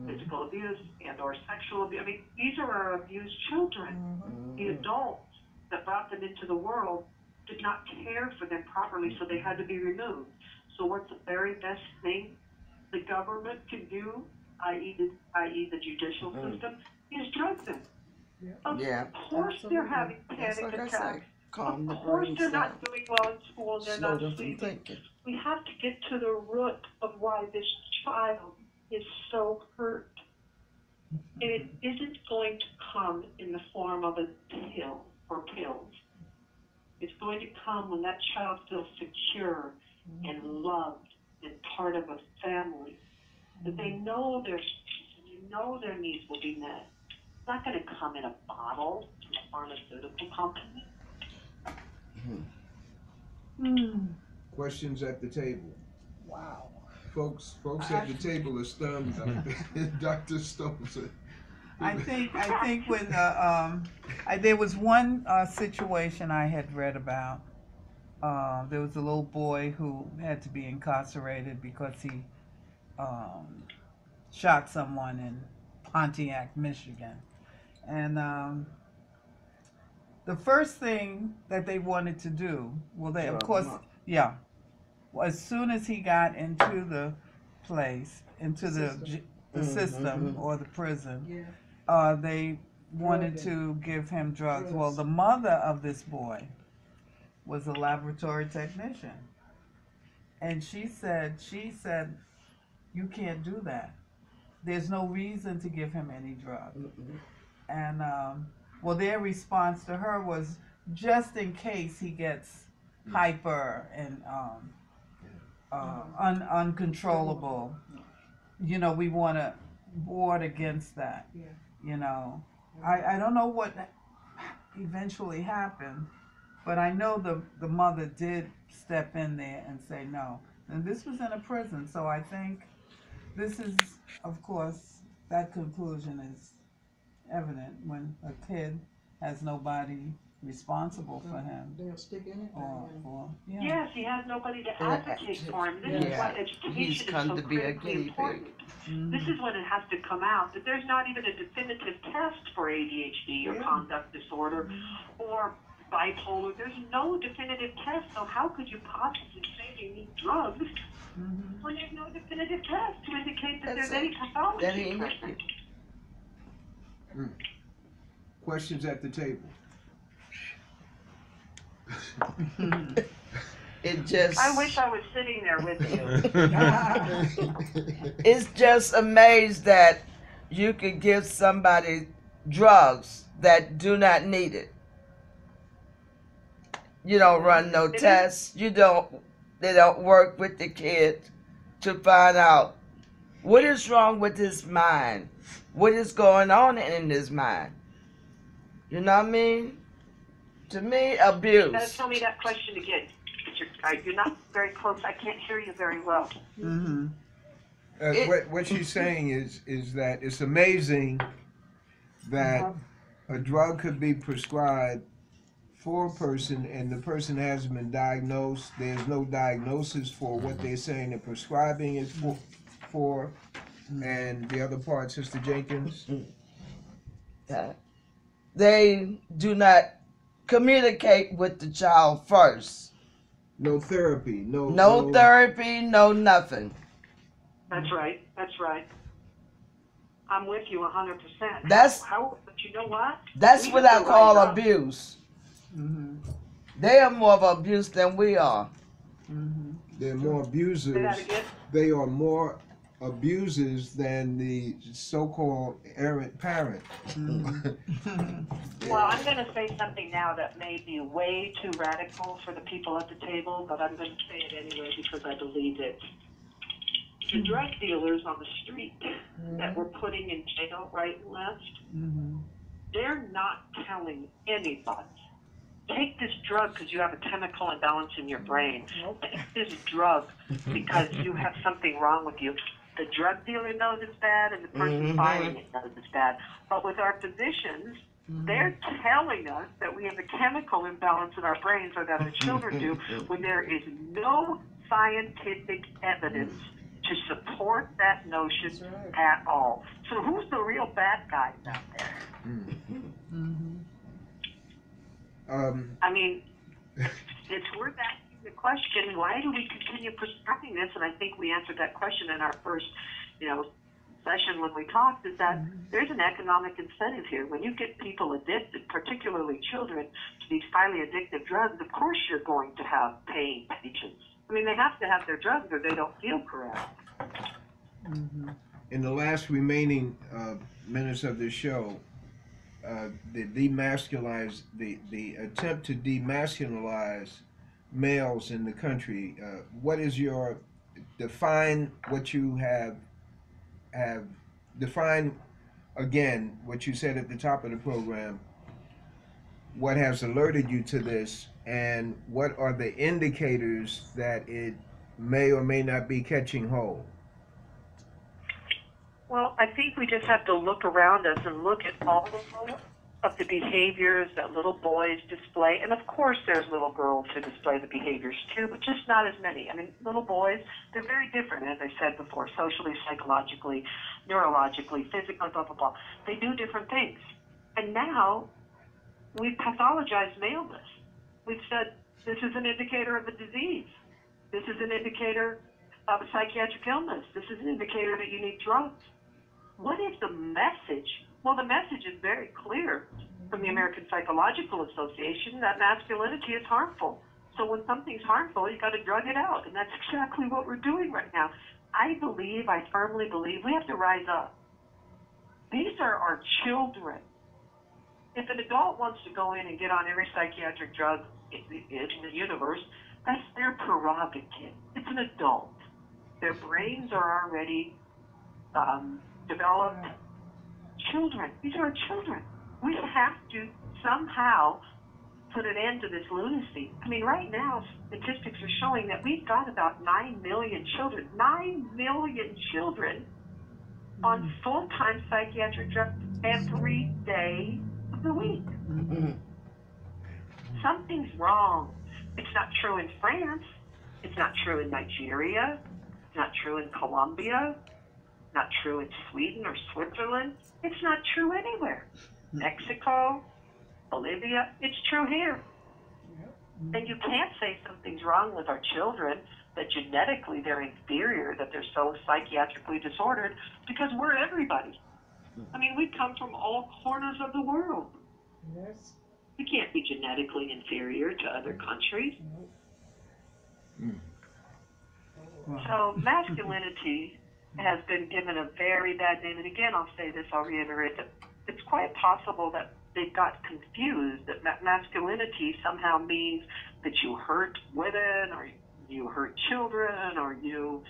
physical abuse, and or sexual abuse. I mean, these are our abused children. The adults that brought them into the world did not care for them properly, so they had to be removed. So what's the very best thing the government can do, i.e. the judicial system, is drug them. Of course they're having panic attacks. Of course they're not doing well in school, they're not sleeping. We have to get to the root of why this child is so hurt. And it isn't going to come in the form of a pill or pills. It's going to come when that child feels secure and loved and part of a family. That they know their needs will be met. It's not going to come in a bottle from a pharmaceutical company. Questions at the table. Wow. Folks at the table are stunned. Dr. Stolzer. I think when there was one situation I had read about. There was a little boy who had to be incarcerated because he shot someone in Pontiac, Michigan, and the first thing that they wanted to do, as soon as he got into the place, into the system or the prison, they wanted to give him drugs. Well, the mother of this boy was a laboratory technician, and she said, you can't do that. There's no reason to give him any drugs. And their response to her was, just in case he gets hyper and uncontrollable, we want to ward against that. I don't know what eventually happened, but I know the mother did step in there and say no. And this was in a prison, so I think this is, of course, that conclusion is evident when a kid has nobody responsible for him. They'll stick in it. Yes, he has nobody to advocate for him. This is why education is so critically important. This is when it has to come out that there's not even a definitive test for ADHD or conduct disorder or bipolar. There's no definitive test, so how could you possibly say you need drugs when there's no definitive test to indicate that there's any pathology present? Questions at the table. I wish I was sitting there with you. It's just amazed that you could give somebody drugs that do not need it. You don't run no tests. They don't work with the kid to find out what is wrong with his mind. What is going on in his mind? You know what I mean? To me, abuse. You gotta tell me that question again. You're not very close. I can't hear you very well. What she's saying is that it's amazing that a drug could be prescribed for a person and the person hasn't been diagnosed. There's no diagnosis for what they're saying they're prescribing is for. And the other part, Sister Jenkins? They do not communicate with the child first. No therapy. No therapy, no nothing. That's right. I'm with you 100%. But you know what? That's what I call abuse. They are more of abuse than we are. They're more Say that abusers. again? They are more abusers than the so-called errant parent. Well, I'm going to say something now that may be way too radical for the people at the table, but I'm going to say it anyway because I believe it. The drug dealers on the street that we're putting in jail right and left, they're not telling anybody. Take this drug because you have a chemical imbalance in your brain. Take this drug because you have something wrong with you. The drug dealer knows it's bad and the person buying it knows it's bad. But with our physicians, they're telling us that we have a chemical imbalance in our brains or that our children do when there is no scientific evidence to support that notion at all. So who's the real bad guys out there? I mean, it's worth asking the question, why do we continue prescribing this? And I think we answered that question in our first, session when we talked, is that there's an economic incentive here. When you get people addicted, particularly children, to these highly addictive drugs, of course you're going to have paying patients. I mean, they have to have their drugs or they don't feel correct. In the last remaining minutes of this show, the attempt to demasculinize males in the country. What is your define what you have define again what you said at the top of the program? What has alerted you to this, and what are the indicators that it may or may not be catching hold? Well, I think we just have to look around us and look at all of the behaviors that little boys display. And of course there's little girls who display the behaviors too, but just not as many. I mean, little boys, they're very different, as I said before, socially, psychologically, neurologically, physically, blah, blah, blah. They do different things. And now we've pathologized maleness. We've said this is an indicator of a disease. This is an indicator of a psychiatric illness. This is an indicator that you need drugs. What is the message? Well, the message is very clear from the American Psychological Association that masculinity is harmful. So when something's harmful, you got to drug it out. And that's exactly what we're doing right now. I firmly believe we have to rise up. These are our children. If an adult wants to go in and get on every psychiatric drug in the universe, that's their prerogative. It's an adult. Their brains are already developed. Children. These are our children. We have to somehow put an end to this lunacy. I mean, right now, statistics are showing that we've got about 9 million children. 9 million children on full-time psychiatric drugs every day of the week. Something's wrong. It's not true in France. It's not true in Nigeria. It's not true in Colombia. Not true in Sweden or Switzerland. It's not true anywhere. Mexico, Bolivia, it's true here. And you can't say something's wrong with our children, that genetically they're inferior, that they're so psychiatrically disordered, because we're everybody. I mean, we come from all corners of the world. Yes. We can't be genetically inferior to other countries. So masculinity has been given a very bad name. And again, I'll say this, I'll reiterate that it's quite possible that they got confused, that masculinity somehow means that you hurt women, or you hurt children, or you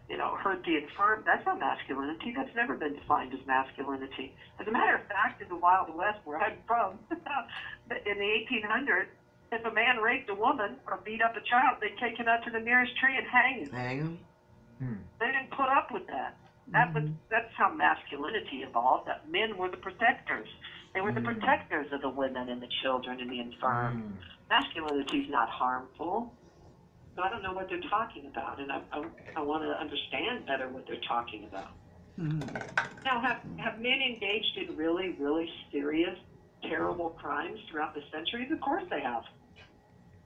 hurt the infirm. That's not masculinity. That's never been defined as masculinity. As a matter of fact, in the Wild West, where I'm from, in the 1800s, if a man raped a woman or beat up a child, they'd take him out to the nearest tree and hang him. Hang 'em? They didn't put up with that. That's how masculinity evolved, that men were the protectors. They were the protectors of the women and the children and the infirm. Masculinity is not harmful. So I don't know what they're talking about, and I want to understand better what they're talking about. Now, have men engaged in really, really serious, terrible crimes throughout the centuries? Of course they have.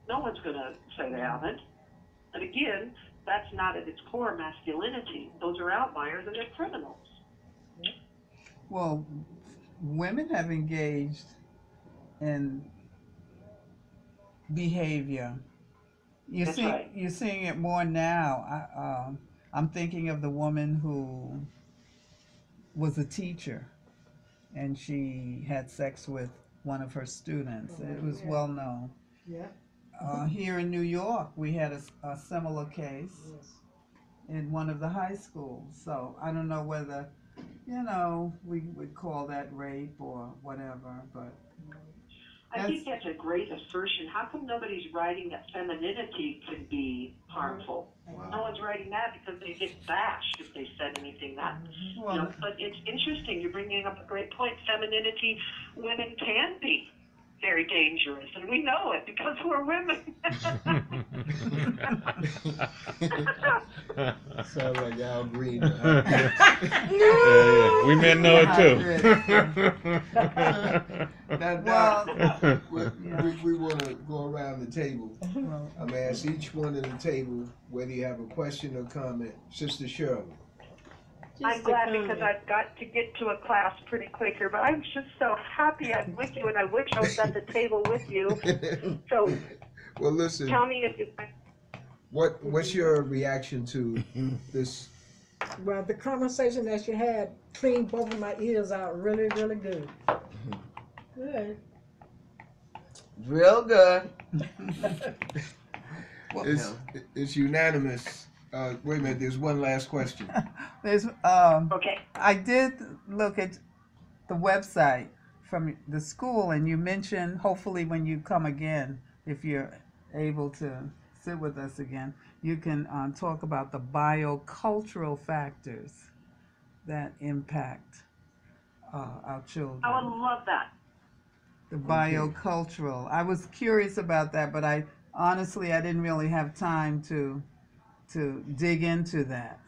No one's going to say they haven't. And again, that's not at its core masculinity. Those are outliers and they're criminals. Well, women have engaged in behavior That's right. You're seeing it more now. I'm thinking of the woman who was a teacher, and she had sex with one of her students. It was well known. Yeah. Here in New York, we had a similar case Yes. in one of the high schools. So I don't know whether, we would call that rape or whatever, but I think that's a great assertion. How come nobody's writing that femininity can be harmful? Wow. No one's writing that because they get bashed if they said anything that. Well, But it's interesting. You're bringing up a great point. Femininity, women can be very dangerous, and we know it because we're women. Sound like Al Green. Yeah. We men know it too. Now, we want to go around the table. well, I'm going to ask each one at the table whether you have a question or comment. Sister Shirley. I'm glad because I've got to get to a class pretty quicker, but I'm just so happy I'm with you, and I wish I was at the table with you. So Well, listen, tell me if you. what's your reaction to this? Well, the conversation that you had cleaned both of my ears out really, really good. Good. Real good. It's unanimous. Wait a minute, there's one last question. there's Okay. I did look at the website from the school, and you mentioned hopefully when you come again, if you're able to sit with us again, you can talk about the biocultural factors that impact our children. I would love that. The biocultural. I was curious about that, but I didn't really have time to dig into that.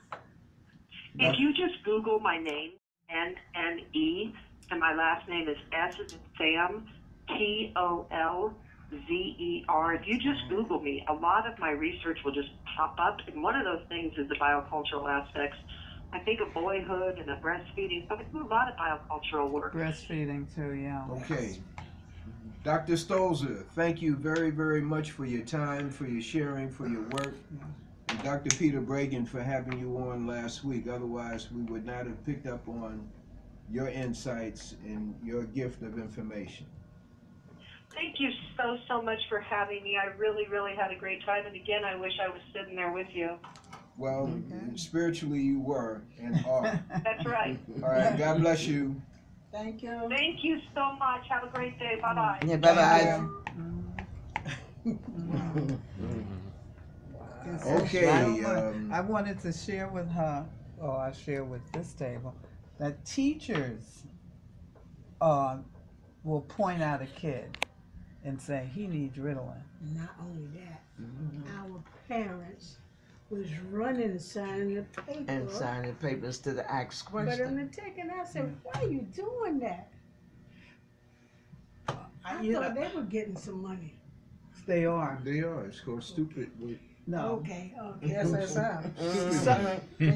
If you just Google my name, N-N-E, and my last name is S as in Sam, Tolzer. If you just Google me, a lot of my research will just pop up, and one of those things is the biocultural aspects. I think of boyhood and of breastfeeding, so we do a lot of biocultural work. Breastfeeding too, yeah. Okay. Dr. Stolzer, thank you very, very much for your time, for your sharing, for your work. And Dr. Peter Bragan for having you on last week. Otherwise, we would not have picked up on your insights and your gift of information. Thank you so much for having me. I really, really had a great time, and again, I wish I was sitting there with you. Well, spiritually you were and are. That's right. All right, God bless you. Thank you. Thank you so much. Have a great day. Bye-bye. Yeah, bye-bye. Okay. I wanted to share with her, or I share with this table, that teachers will point out a kid and say, he needs Ritalin. Not only that, our parents was running and signing the paper. And signing papers to the ask But in question. the ticket, I said, why are you doing that? I You thought know- they were getting some money. They are. They are. It's called stupid. No. Okay. SSI.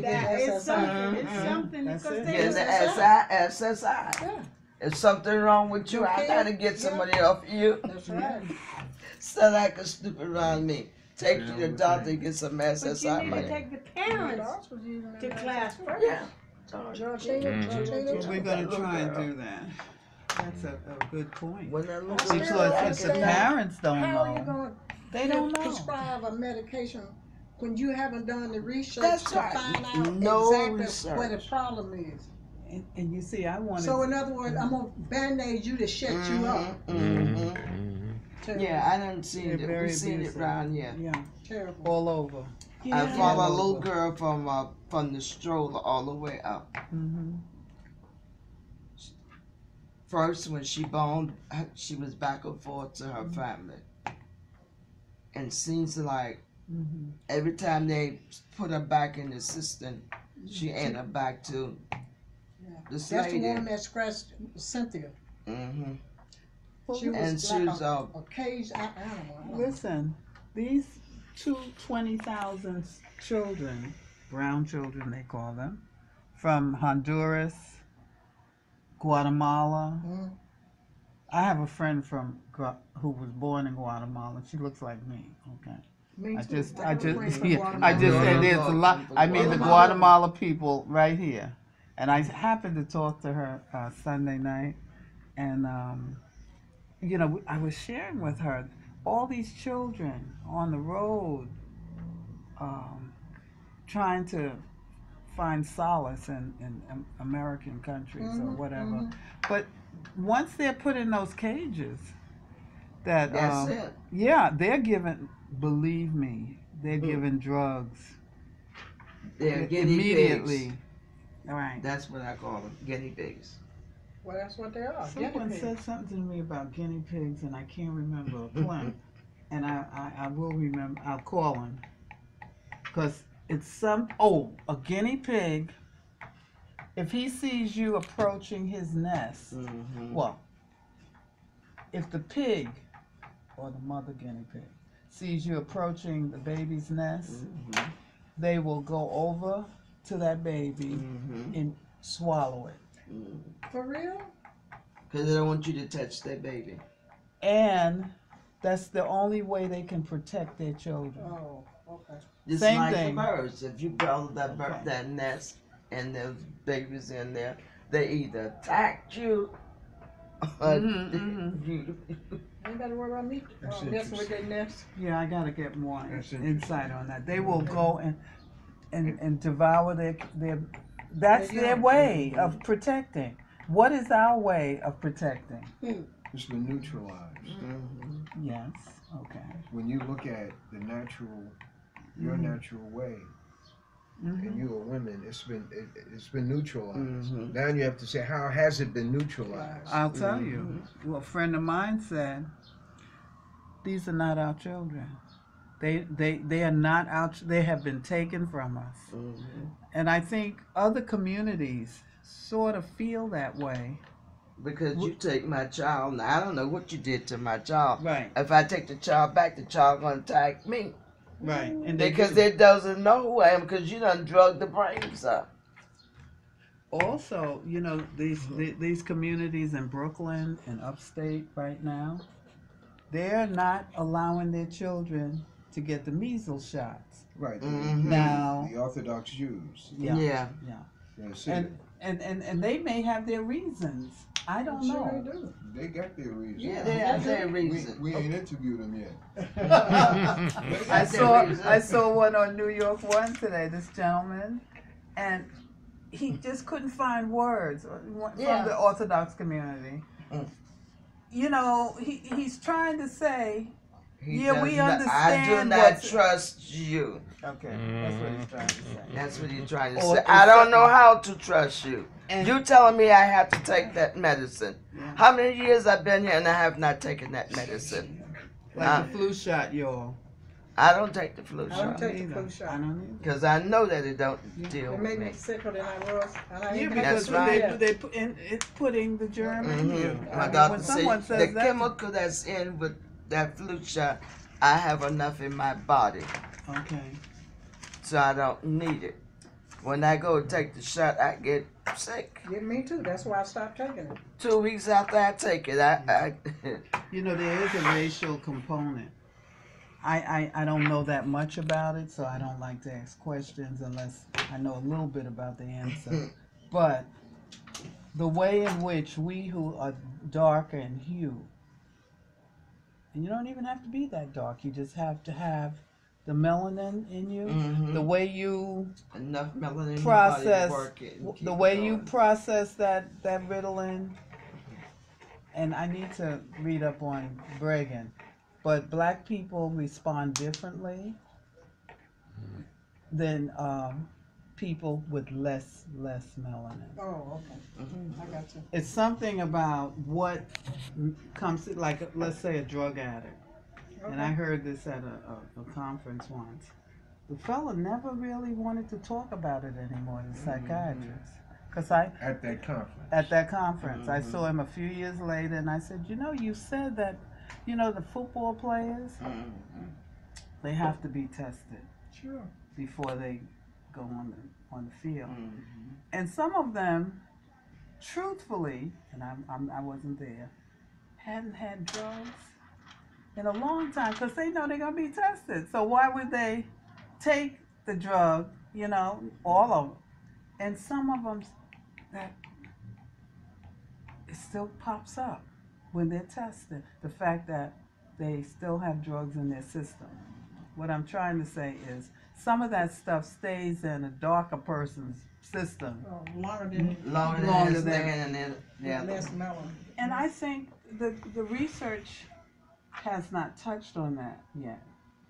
That, it's something. It's something That's because it. they Yeah, the SSI. Yeah, If something wrong with you, I gotta get some money off you. that's right. So like a stupid around me. Take you to the doctor and get some But you SSI need to money. take the My parents dogs was using to that. class first. Yeah. Georgina, Mhm. Georgina Well, too. we're going to try and do that. That's a good point. When that little Still Because if the understand parents don't How are you know, going they to don't know. prescribe a medication when you haven't done the research That's to right. find out No exactly where the research. problem is? And you see, I wanted So in other words, I'm gonna band-aid you to shut you up. Terrible. Yeah, I done seen They're it. very We seen it abusive. around here. Yeah, Terrible. all over. I Yeah. follow a little girl from the stroller all the way up. Mm-hmm. First, when she born, she was back and forth to her family. And seems like Mm-hmm. every time they put her back in the system, she ended up back to this That's lady. the one that scratched Cynthia. Mm-hmm. She was And she like was a caged animal. Listen, these 20,000 children, brown children they call them, from Honduras, Guatemala. Mhm. I have a friend who was born in Guatemala. She looks like me, okay? Me I too. just, I have a friend from yeah, Guatemala. I just said there's a lot. I mean, the Guatemala people right here, and I happened to talk to her Sunday night, and you know, I was sharing with her all these children on the road, um, trying to find solace in American countries or whatever. But once they're put in those cages, that That's it. yeah, they're given. Believe me, they're given drugs They're guinea immediately. pigs. All right. That's what I call them, guinea pigs. Well, that's what they are. Someone guinea said pigs. something to me about guinea pigs, and I can't remember a Clem. And I will remember. I'll call him because it's some. Oh, a guinea pig. If he sees you approaching his nest, well, if the pig or the mother guinea pig sees you approaching the baby's nest, they will go over to that baby and swallow it. For real? Because they don't want you to touch their baby. And that's the only way they can protect their children. Oh, okay. Just Same like thing. the birds. If you build that Okay. that nest and there's babies in there, they either attack you or you. Ain't got to worry about me messing with their nest. Yeah, I gotta get more That's insight on that. They will go and devour their that's Their their young. way of protecting. What is our way of protecting? It's been neutralized. Yes, okay. When you look at the natural, your natural way, and you are women, it's been neutralized. Now you have to say, how has it been neutralized? I'll tell you. Well, a friend of mine said, these are not our children. They are not out. They have been taken from us. And I think other communities sort of feel that way. Because you take my child, now I don't know what you did to my child. Right. If I take the child back, the child gonna attack me. Right. And Because it doesn't know who I am, because you done drug the brains up. also, you know, these communities in Brooklyn and upstate right now, they're not allowing their children to get the measles shots. Right. Now, The Orthodox Jews. Yeah. Yeah, see, and they may have their reasons. I don't Sure know. they do. they got their reasons. Yeah, they have their reason. We ain't interviewed them yet. I saw one on New York One today. This gentleman, and he just couldn't find words from the Orthodox community. You know, he's trying to say, we understand. I do not trust you. Okay, that's what he's trying to say. That's what he's trying to Or say. it's I don't know how to trust you. And- You telling me I have to take that medicine. Yeah. How many years I've been here and I have not taken that medicine? Like the flu shot, y'all. I don't take the flu I don't shot. take the Either. flu shot. I don't either. Because I know that it don't deal It with made me. me sicker than I was. And I Yeah, ain't because That's right. they put it's putting the germ in you. My I mean, doctor when someone said says the that, chemical that's in with that flu shot, I have enough in my body, okay. so I don't need it. When I go take the shot, I get sick. Yeah, me too. That's why I stopped taking it. 2 weeks after I take it, I You know, there is a racial component. I don't know that much about it, so I don't like to ask questions unless I know a little bit about the answer. But the way in which we who are darker in hue, and you don't even have to be that dark, you just have to have the melanin in you, the way you enough melanin in your process, body to work it and keep the it way you going. process that Ritalin. And I need to read up on Bregan, but black people respond differently than people with less melanin. Oh, okay. I got you. It's something about what comes, like, let's say a drug addict. And I heard this at a conference once. The fella never really wanted to talk about it anymore, the psychiatrist. Because At that conference. at that conference, I saw him a few years later, and I said, you know, you said that, you know, the football players, they have to be tested Sure. before they go on the field. And some of them, truthfully, and I wasn't there, hadn't had drugs in a long time because they know they're going to be tested. So why would they take the drug, you know, all of them? And some of them, that it still pops up when they're tested. The fact that they still have drugs in their system. What I'm trying to say is some of that stuff stays in a darker person's system. Longer than Longer than less mellow. And I think the research has not touched on that yet.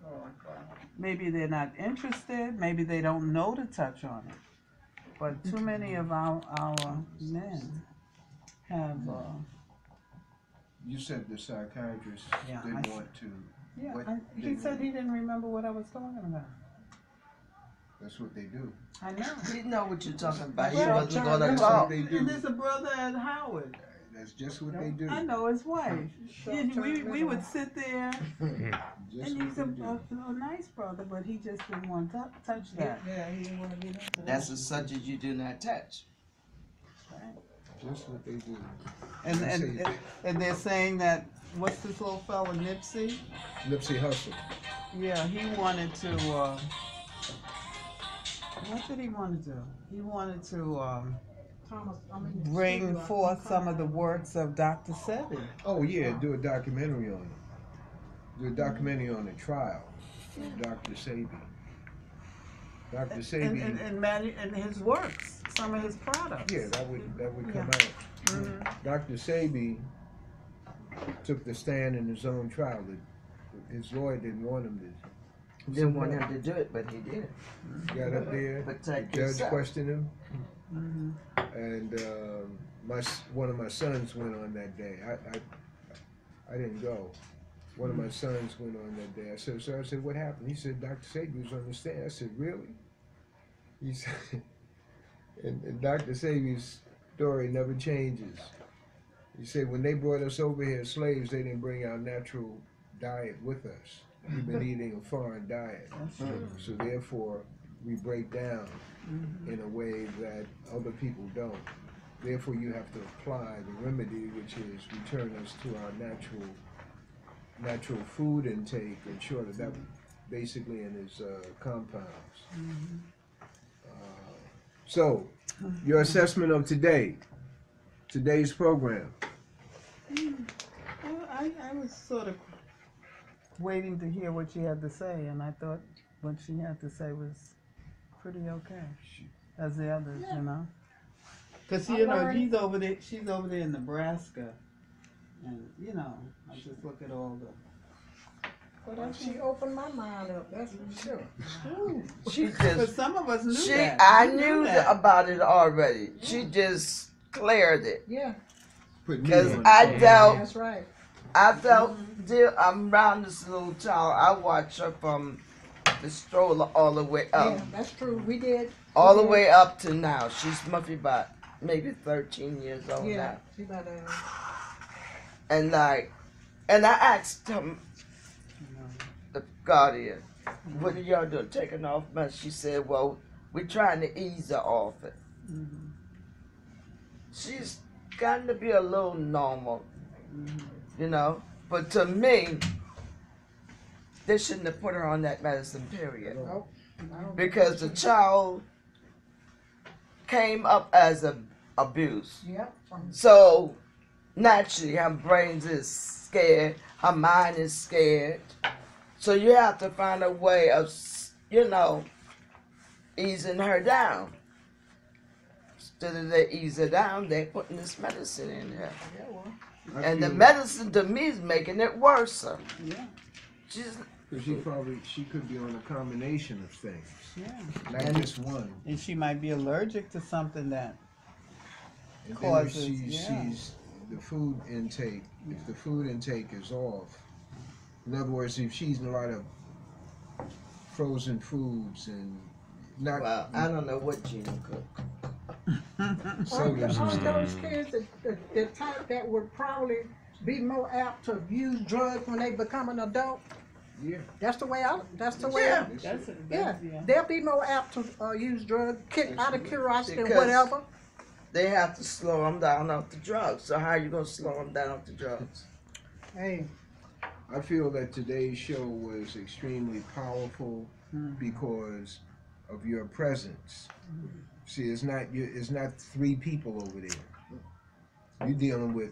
Oh, God. Maybe they're not interested, maybe they don't know to touch on it. But too many of our men have, You said the psychiatrist Yeah, didn't I- want to. yeah, What he didn't said he- he didn't remember what I was talking about. That's what they do. I know. He know what you're talking about. He Well, wasn't gonna That's talk. what they do. And there's a brother at Howard. That's just what they do. I know his wife. And we Short-term would sit there, Just and he's what they do. a nice brother, but he just didn't want to touch that. Yeah, he didn't want to get into That's a subject you do not touch. Just what they do. And they're saying that, what's this little fella, Nipsey? Nipsey Hussle. Yeah, he wanted to, what did he want to do? He wanted to bring forth some of the works of Dr. Sebi. Oh yeah, do a documentary on it. Do a documentary on the trial of Dr. Sebi. Dr. Sebi. And his works, some of his products. Yeah, that would come Yeah. out. Mhm. Dr. Sebi took the stand in his own trial. His lawyer didn't want him to. Didn't want him to do it, but he did. Got up there, the Protect judge yourself. questioned him, Mhm. and one of my sons went on that day. I didn't go. One of my sons went on that day. I said, what happened? He said, Dr. Sebi was on the stand. I said, really? He said, and Dr. Sebi's story never changes. He said, when they brought us over here as slaves, they didn't bring our natural diet with us. We've been eating a foreign diet. That's true. So therefore, we break down in a way that other people don't. Therefore, you have to apply the remedy, which is return us to our natural food intake, and ensure that basically in his compounds. So, your assessment of today's program. Well, I was sort of waiting to hear what she had to say, and I thought what she had to say was pretty okay, as the others, you know. Because you know, she's over there in Nebraska, and you know, I just look at all the. But she opened my mind up, that's for sure. She But just, some of us knew she, that. I We knew that. about it already. She just cleared it. Yeah, Put me Because on I the dealt, that's right. I felt, I'm around this little child. I watch her from the stroller all the way up. Yeah, that's true, we did. All the way up to now. She's must be about maybe 13 years old Yeah, now. she about And and I asked him, the guardian, what are y'all doing, taking off meds? She said, well, we're trying to ease her off it. Mhm. She's gotten to be a little normal, Mhm. you know? But to me, they shouldn't have put her on that medicine, period. Nope. I don't Because the child came up as abuse. Yep. So naturally, her brains is scared, her mind is scared. So you have to find a way of, you know, easing her down. Instead of they ease her down, they're putting this medicine in her. Yeah, well. And the medicine to me is making it worse. Yeah, She's, She could be on a combination of things, yeah. not just one. And she might be allergic to something that. And then if Causes, she's the food intake, if the food intake is off, in other words, if she's eating a lot of frozen foods and not well, I don't know what Jeanne cooked. sodas and All stuff. those kids, the type that would probably be more apt to use drugs when they become an adult, Yeah. that's the way Yeah. Yeah. They'll be more apt to use drugs, out of curiosity or Because- whatever. They have to slow them down off the drugs. So how are you going to slow them down off the drugs? Hey, I feel that today's show was extremely powerful because of your presence. See, it's not 3 people over there. You're dealing with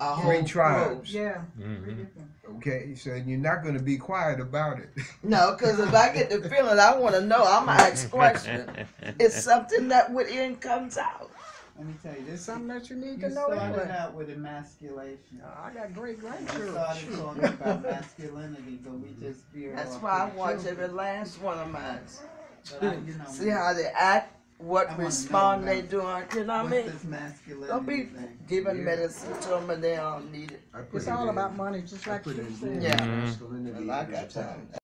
A 3 whole tribes. Yeah. Okay, so you're not going to be quiet about it. No, because if I get the feeling, I want to know. I'm gonna ask questions. It's something that within comes out. Let me tell you, It's this something that you need you to know started anyway. out with emasculation. I got great We grandchildren. started talking about masculinity, but we just veered That's off why I to the watch children. every last one of mine. But I, you know, See how they act, what I wanna respond know they about doing. You know what I what's mean? this masculinity Don't be thing? giving Yeah. medicine to them and they don't need it. I put It's it all in- about money, just I like put you in said. Yeah. masculinity Well, I is got a talent. time.